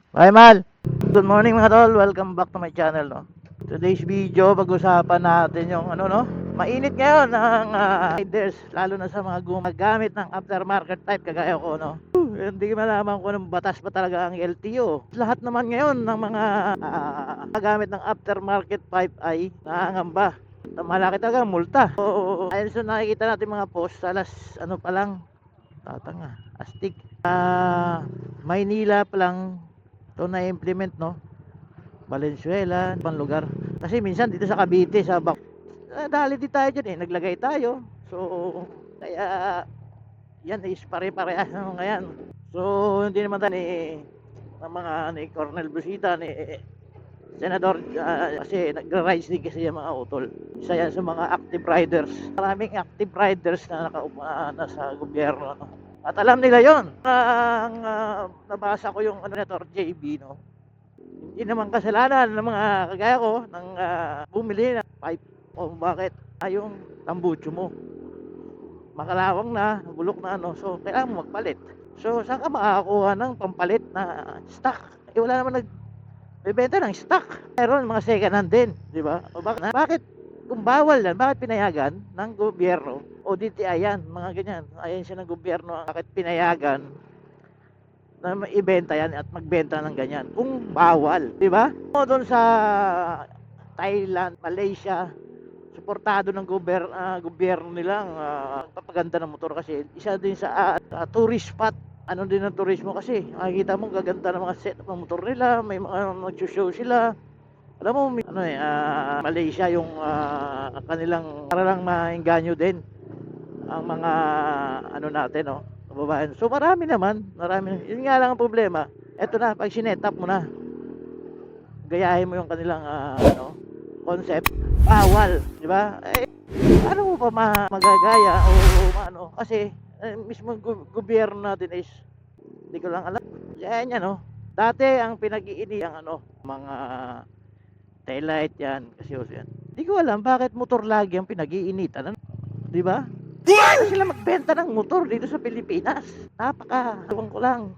Hi Mal! Good morning mga tol, welcome back to my channel no. Today's video, pag-usapan natin yung ano no, mainit ngayon ang riders, lalo na sa mga gumagamit ng aftermarket type kagaya ko no. Hindi malaman ko ng batas pa talaga ang LTO. Lahat naman ngayon ng mga gamit ng aftermarket pipe ay nangangamba. Malaki talaga ang multa. So, ayun sa nakikita natin mga post, alas ano pa lang, tatanga, astig. Maynila pa lang ito na-implement no. Valenzuela, ibang lugar. Kasi minsan dito sa Cavite, sa dali di tayo dyan naglagay tayo. So, kaya yan is pare-parehas na ngayon. So, hindi naman tayo ng mga ni Colonel Busita, ni Senador, kasi nagra-rides din kasi yung mga utol. Isa yan sa mga active riders. Maraming active riders na nasa gobyerno. No? At alam nila yon. Ang nabasa ko yung Senator JB, no? Hindi naman kasalanan ng mga kagaya ko ng bumili ng pipe o bakit yung tambucho mo makalawang na, bulok na ano, so kailangan mo magpalit. So saan ka makakakuha ng pampalit na stock? Wala naman nagbebenta ng stock. Meron mga second hand din, di ba? O bakit kung bawal yan, bakit pinayagan ng gobyerno o DTI yan, mga ganyan, ayun siya ng gobyerno, bakit pinayagan na ibenta yan at magbenta ng ganyan kung bawal, di ba? O doon sa Thailand, Malaysia, suportado ng gobyerno nilang papaganda ng motor kasi isa din sa tourist spot. Ano din ang turismo kasi makikita mo gaganda ng mga set ng motor nila, may mga nag-show sila. Alam mo, ano Malaysia yung kanilang para lang maengganyo din ang mga ano natin, no, kababayan. So marami. Yun nga lang ang problema. Eto na, pag sinetap mo na, gayahin mo yung kanilang ano, concept, bawal, di ba? Ano mo pa magagaya o ano? Kasi mismo gobyerno natin is, hindi ko lang alam. Yan yan, no. Dati ang pinag-iini ang ano, mga taillight yan, kasi yan. Hindi ko alam bakit motor lagi ang pinag-iinitan, ano? Di ba? Paano sila magbenta ng motor dito sa Pilipinas? Ewan ko lang.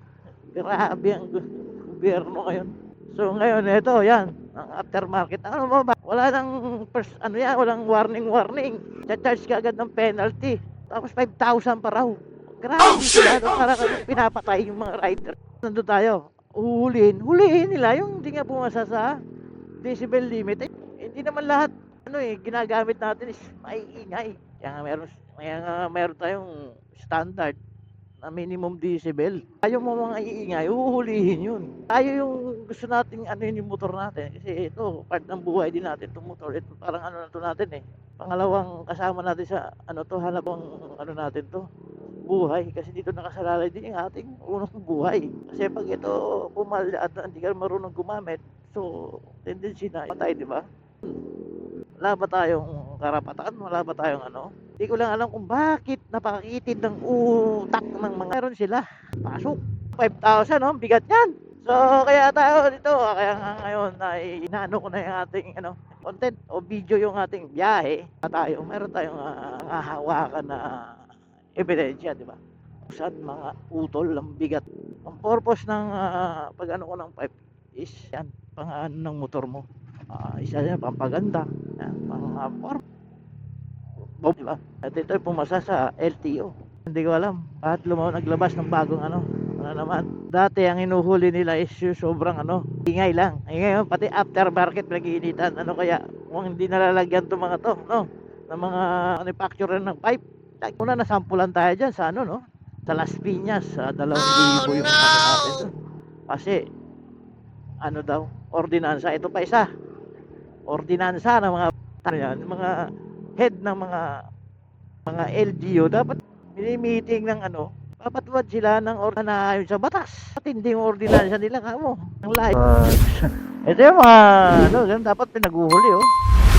Grabe ang gobyerno ngayon. So ngayon, ito, yan. Ang aftermarket. Ano ba? Wala nang first, ano yan, walang warning. Charge ka agad ng penalty. Tapos 5,000 pa raw. Grabe sila. Para pinapatay yung mga rider. Nandun tayo. Hulihin nila yung hindi nga bumasa sa decibel limit. Hindi naman lahat ginagamit natin is maiingay. Kaya nga meron tayong standard na minimum decibel. Ayaw mo mga iingay, uhulihin yun. Tayo yung gusto nating ano yung motor natin. Kasi ito, part ng buhay din natin itong motor. Ito parang ano na to natin Pangalawang kasama natin sa ano to, halabang ano natin to, buhay. Kasi dito nakasalalay din yung ating unang buhay. Kasi pag ito pumalya at hindi ka marunong gumamit, so tendency na patay, di ba? Wala ba tayong karapatan? Wala ba tayong ano? Hindi ko lang alam kung bakit napakakitid ng utak ng mga meron sila. Pasok. 5,000, no? Bigat yan. So, kaya tayo dito, kaya nga ngayon ay inaano ko na yung ating ano, content o video yung ating biyahe. Meron tayong hawakan na ebidensya, di ba? Saan mga utol ang bigat. Ang purpose ng pag-ano ko ng pipe is yan, pang-ano ng motor mo. Isa yan, pampaganda. Yan, diba? At ito ay pumasa sa LTO. Hindi ko alam bakit naglabas ng bagong ano naman. Dati ang inuhuli nila is yung sobrang ingay lang. Ngayon pati aftermarket pinag-iinitan. Ano kaya kung hindi nalalagyan to mga to, no? Ng mga manufacturer ng pipe. Una nasampulan tayo dyan sa ano, no? Sa Las Piñas, sa 2,000 yung ano natin to. Kasi ano daw, ordinansa. Ito pa isa, ordinansa ng mga head ng mga LGU dapat mini-meeting ng papatwad sila ng na ayon sa batas at hindi yung ordinansa nila kamo ng live. Ito yung mga ganun dapat pinaguhuli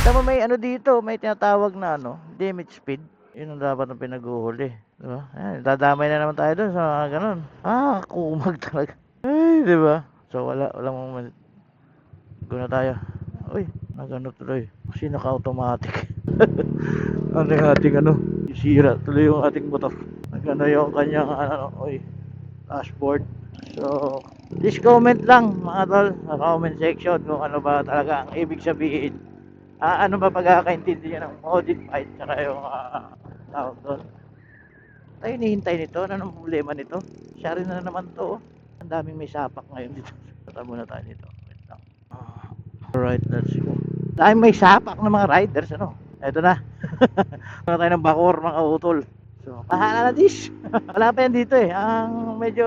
kita mo may dito, may tinatawag na limit speed, yun ang dapat na pinaguhuli, diba? Dadamay na naman tayo dun sa mga ganun, kumag talaga ay, diba? So walang guna tayo. Uy, nagano tuloy. Kasi naka-automatic. Ano yung ating sira tuloy yung ating motor. Nagano yung kanyang uy, dashboard. So, Please comment lang mga tol sa comment section kung ano ba talaga ang ibig sabihin. Ano ba pagkakaintindi nyo ng modified tsaka yung tawag doon. Tayo hinihintay nito. Ano ang problema nito? Siya rin na naman to. Ang daming may sapak ngayon dito. Tata muna tayo dito. Wait lang. Alright, let's go. Dahil may sapak ng mga riders, ano? Eto na. Wala tayo ng bakor, mga utol. So, pahala na dis. Wala pa yan dito eh. Ang medyo,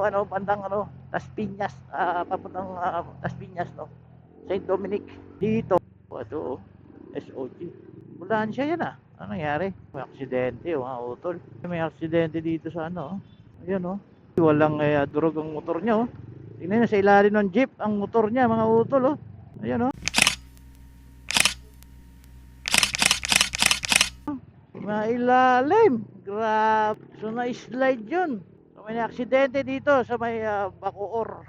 ano, bandang, ano, Las Piñas. Papuntang Las Piñas, no? St. Dominic. Dito. Ito, SOG. Ambulansya yan ah. Ano nangyari? May aksidente, mga utol. May aksidente dito sa ano. Ayan oh. Walang durog ang motor niya oh. Tingnan nyo sa ilalim ng jeep ang motor niya, mga utol oh. Ayan oh. Mailalim. Grabe. So na-slide yun. So, may aksidente dito sa may Bacoor.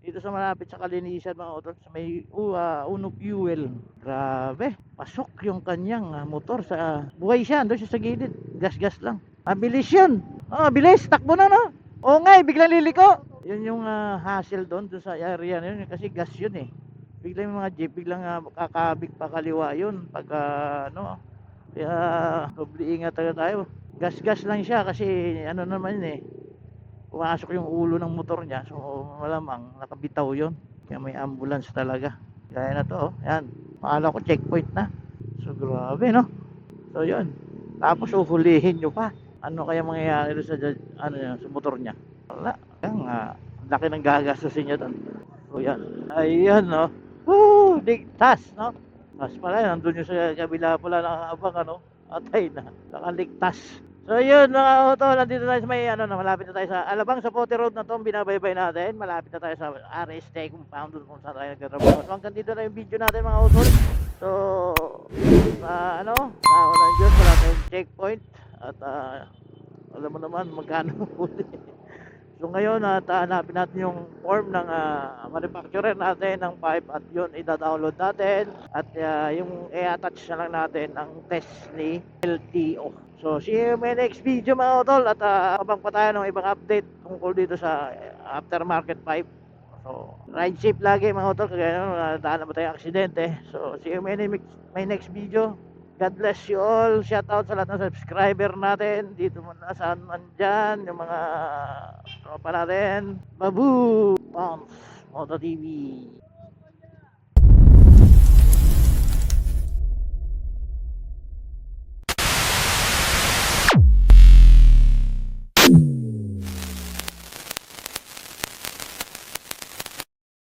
Dito sa malapit sa Kalinisan, mga utol. Sa may Uno Fuel. Grabe. Pasok yung kanyang motor sa buhay siya. Doon siya sa gilid. Gas-gas lang. Mabilis yun. Bilis. Takbo na no. Oo nga biglang liliko. Yun yung hassle doon sa area na yun. Kasi gas yun eh. Biglang yung mga jeep. Biglang kakabig pa kaliwa yun. Pagka ano. Kaya doble ingat tayo. Gas-gas lang siya kasi ano naman eh. Pumasok yung ulo ng motor niya. So malamang nakabitaw yun. Kaya may ambulance talaga. Kaya na to. Yan. Maala ko checkpoint na. So grabe no. So yun. Tapos uhulihin nyo pa. Ano kaya mangyayari doon sa ano yan, sa motor niya? Wala. Kaya laki ng gagastusin niya doon. So yan. Ayan no. Woo! Ligtas no. Mas pala nandun yung sa kabila pala nakakabang ano. Atay na. Nakaligtas. So yun mga utol, nandito tayo sa may ano na malapit na tayo sa Alabang sa Pote Road na to, binabaybay natin. Malapit na tayo sa RST compound kung saan tayo nagtatrabaho. So hanggang dito na yung video natin mga utol. So ano, ng Diyos, wala tayong checkpoint. At alam mo naman magkano huli. So ngayon hanapin natin yung form ng manufacturer natin ng pipe at yun i-download natin at yung i-attach na lang natin ang test ni LTO. So see you in my next video mga utol at abang pa tayo ng ibang update tungkol dito sa aftermarket pipe. So ride safe lagi mga utol, kagaya naman daan naman tayong aksidente. So see you in my next video. God bless you all. Shout out sa lahat ng subscriber natin. Dito muna saan man dyan. Yung mga tropa natin. Babu! Bounce! Moto TV.